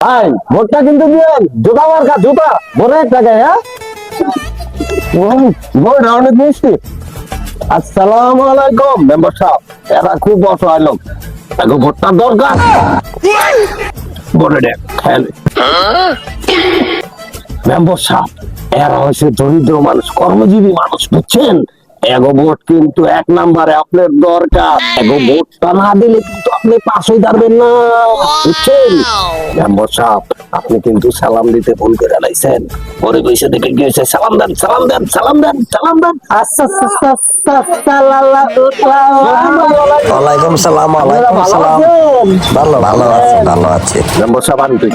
ভাই ভোটটা কিন্তু দিয়েন, জুতা মার্কা জুতা বড় এক টাকায়। হ্যাঁ ভোট অনেক মিষ্টি। আসসালামু আলাইকুম মেম্বার সাহেব, এরা খুব অসহায় লোক, এখন ভোটটা দরকার। বলে দেখ খেয়াল মেম্বার সাহেব, এরা হয়েছে দরিদ্র মানুষ, কর্মজীবী মানুষ, বুঝছেন? এগো ভোট কিন্তু এক নাম্বারে আপনার দরকার। এগো ভোটটা না দিলে কিন্তু আপনি পাশ হয়ে দাঁড়বেন না, বুঝছেন? মেম্বার সাহেব, আপনি কিন্তু সালাম দিতে ভুল করে লাইছেন। পরে বসে দেখে গিয়েছে, সালাম দেন সালাম দেন সালাম দেন সালাম দেন। ওয়ালাইকুম সালাম। ওয়ালাইকুম সালাম। ভালো ভালো আছে, ভালো আছে। মেম্বার সাহেব আন্তরিক।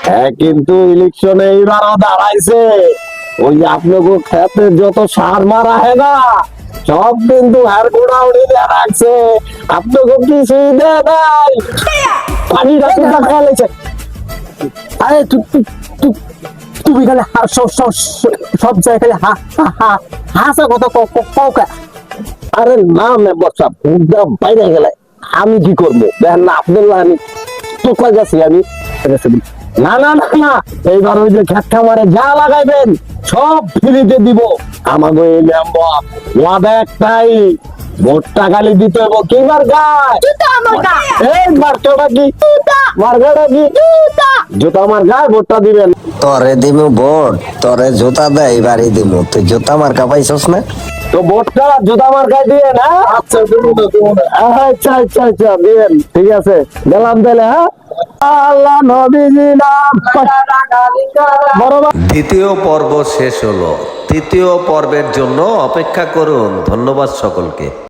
হ্যাঁ কিন্তু ইলেকশনে এইবারও দাঁড়াইছে, ওই আপনাকে খেতে যত সার মারা হয় না, সব কিন্তু হার গোড়া উড়ে দেওয়া রাখছে, আপনাকে কিছুই দেয় নাই। পানি রাখতে দেখা লেগেছে। আরে তুমি খালি সব জায়গায় হাসা কথা কৌকা। আরে না মেম্বার সাহেব, ভোটটা বাইরে গেলে আমি কি করবো? দেখেন না আপনার আমি তো কয়ে গেছি আমি। না না না না, এইবার ওই যে খেত খামারে যা লাগাইবেন সব ফ্রিতে দিব। আমাকে এই মেম্বার ওয়াদা একটাই, ভোটটা খালি দিতে হবে কি মার্কায়? এই মার্কাটা কি? মার্কাটা কি? জুতা আমার গায়ে ভোটটা দিবেন। তোরে দিমু ভোট, তোরে জুতা দেয় বাড়ি দিমু, তুই জুতা মার্কা পাইছস না? তো ভোটটা জুতা মার্কায় দিয়ে না। আচ্ছা আচ্ছা আচ্ছা আচ্ছা দিবেন, ঠিক আছে গেলাম তাহলে। হ্যাঁ আল্লাহ নবীজি নাম বড়। দ্বিতীয় পর্ব শেষ হলো, তৃতীয় পর্বের জন্য অপেক্ষা করুন। ধন্যবাদ সকলকে।